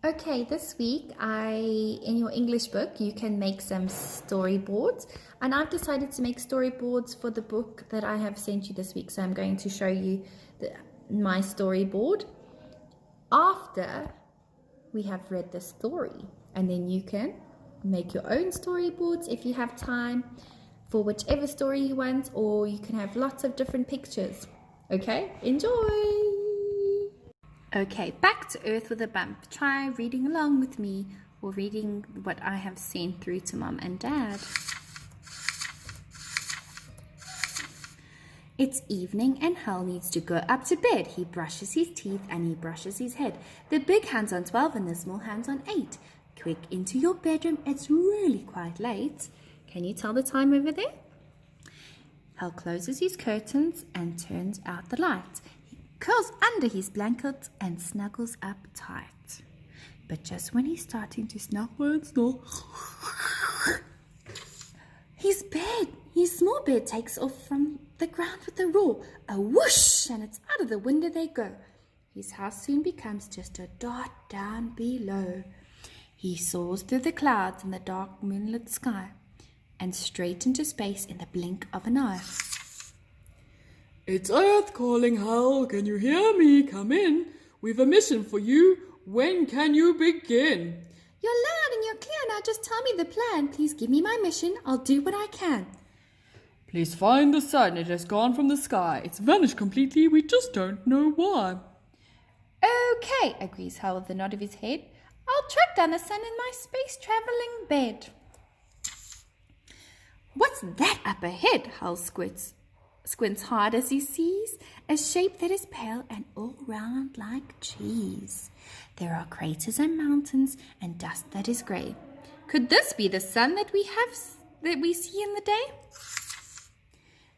Okay, this week in your English book, you can make some storyboards, and I've decided to make storyboards for the book that I have sent you this week. So I'm going to show you my storyboard after we have read the story, and then you can make your own storyboards if you have time for whichever story you want, or you can have lots of different pictures. Okay, enjoy! Okay, back to Earth with a Bump. Try reading along with me or reading what I have sent through to Mom and Dad. It's evening and Hal needs to go up to bed. He brushes his teeth and he brushes his head. The big hand's on 12 and the small hand's on 8. Quick, into your bedroom. It's really quite late. Can you tell the time over there? Hal closes his curtains and turns out the light. Curls under his blanket and snuggles up tight. But just when he's starting to snuggle and snore, his small bed takes off from the ground with a roar. A whoosh, and it's out of the window they go. His house soon becomes just a dot down below. He soars through the clouds in the dark moonlit sky and straight into space in the blink of an eye. It's Earth calling, Hal. Can you hear me? Come in. We've a mission for you. When can you begin? You're loud and you're clear. Now just tell me the plan. Please give me my mission. I'll do what I can. Please find the sun. It has gone from the sky. It's vanished completely. We just don't know why. Okay, agrees Hal with a nod of his head. I'll track down the sun in my space-traveling bed. What's that up ahead? Hal squints hard as he sees a shape that is pale and all round like cheese. There are craters and mountains and dust that is grey. Could this be the sun that we see in the day?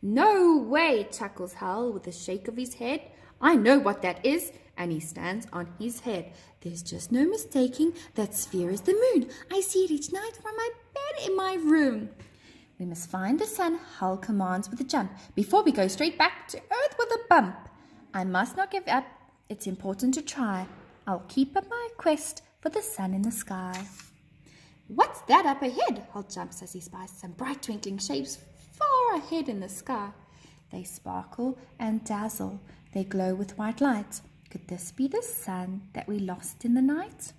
No way, chuckles Hal with a shake of his head. I know what that is, and he stands on his head. There's just no mistaking that sphere is the moon. I see it each night from my bed in my room. We must find the sun, Hal commands with a jump, before we go straight back to Earth with a bump. I must not give up. It's important to try. I'll keep up my quest for the sun in the sky. What's that up ahead? Hal jumps as he spies some bright twinkling shapes far ahead in the sky. They sparkle and dazzle. They glow with white light. Could this be the sun that we lost in the night?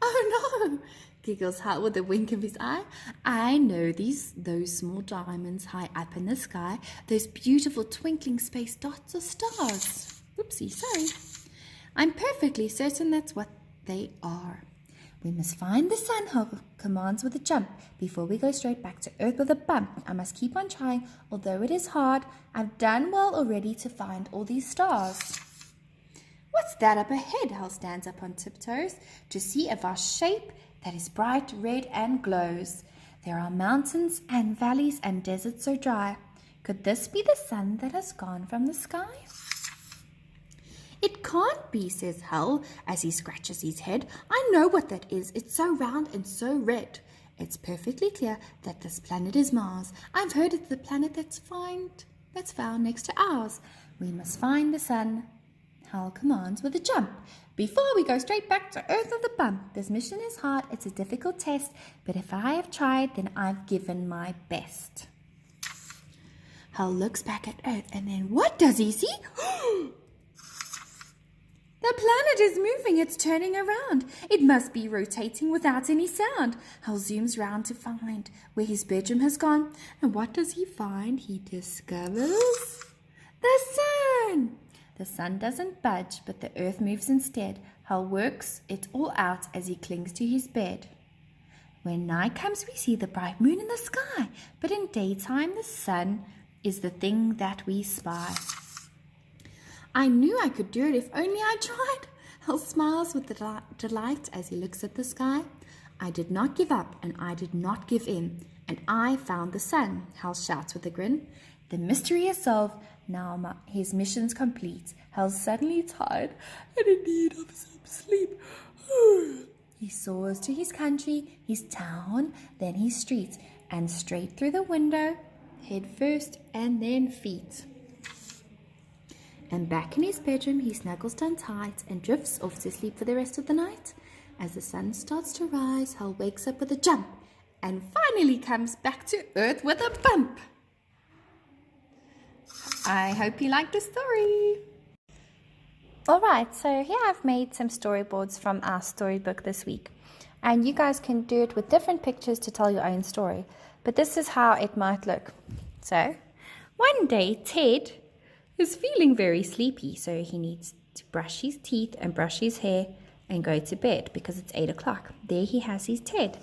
Oh no! Giggles Hal with a wink of his eye. I know those small diamonds high up in the sky, those beautiful twinkling space dots are stars. Whoopsie, sorry. I'm perfectly certain that's what they are. We must find the sun, Hal commands with a jump, before we go straight back to Earth with a bump. I must keep on trying, although it is hard. I've done well already to find all these stars. What's that up ahead? Hal stands up on tiptoes to see a vast shape that is bright red and glows. There are mountains and valleys and deserts so dry. Could this be the sun that has gone from the sky? It can't be, says Hal as he scratches his head. I know what that is. It's so round and so red. It's perfectly clear that this planet is Mars. I've heard it's the planet that's found next to ours. We must find the sun, Hal commands with a jump, before we go straight back to Earth with a bump. This mission is hard, it's a difficult test, but if I have tried, then I've given my best. Hal looks back at Earth, and then what does he see? The planet is moving, it's turning around. It must be rotating without any sound. Hal zooms round to find where his bedroom has gone, and what does he find? He discovers the sun! The sun doesn't budge, but the earth moves instead. Hal works it all out as he clings to his bed. When night comes, we see the bright moon in the sky, but in daytime the sun is the thing that we spy. I knew I could do it if only I tried. Hal smiles with delight as he looks at the sky. I did not give up, and I did not give in, and I found the sun, Hal shouts with a grin. The mystery is solved. Now his mission's complete. Hal's suddenly tired and in need of some sleep. He soars to his country, his town, then his street, and straight through the window, head first and then feet. And back in his bedroom, he snuggles down tight and drifts off to sleep for the rest of the night. As the sun starts to rise, Hal wakes up with a jump and finally comes back to Earth with a bump. I hope you liked the story. Alright, so here I've made some storyboards from our storybook this week. And you guys can do it with different pictures to tell your own story. But this is how it might look. So, one day Ted is feeling very sleepy, so he needs to brush his teeth and brush his hair and go to bed because it's 8 o'clock. There he has his Ted.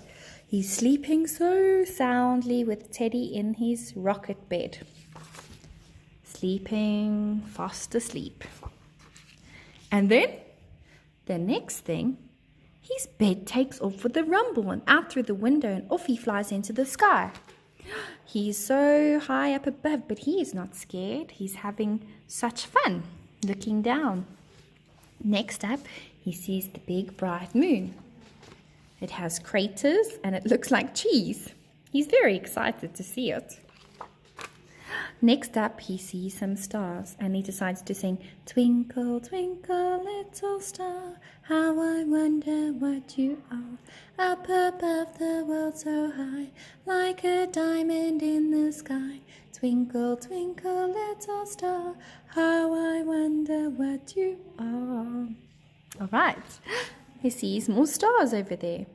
He's sleeping so soundly with Teddy in his rocket bed. Sleeping fast asleep. And then, the next thing, his bed takes off with a rumble and out through the window and off he flies into the sky. He's so high up above, but he is not scared. He's having such fun looking down. Next up, he sees the big bright moon. It has craters and it looks like cheese. He's very excited to see it. Next up, he sees some stars and he decides to sing, "Twinkle, twinkle, little star, how I wonder what you are. Up above the world so high, like a diamond in the sky. Twinkle, twinkle, little star, how I wonder what you are." All right, he sees more stars over there.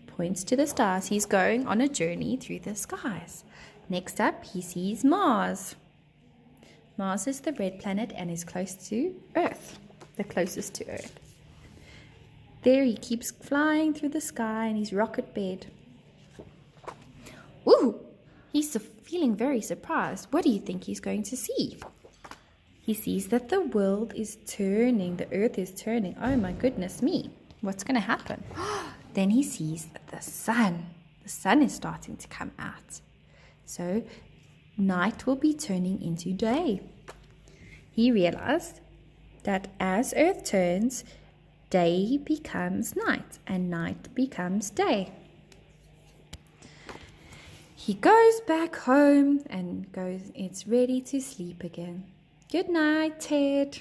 Points to the stars. He's going on a journey through the skies. Next up, he sees Mars. Mars is the red planet and is close to Earth, the closest to Earth. There he keeps flying through the sky in his rocket bed. Ooh, he's feeling very surprised. What do you think he's going to see? He sees that the world is turning, the Earth is turning. Oh my goodness me, what's going to happen? Then he sees the sun. The sun is starting to come out. So, night will be turning into day. He realized that as Earth turns, day becomes night and night becomes day. He goes back home and it's ready to sleep again. Good night, Ted.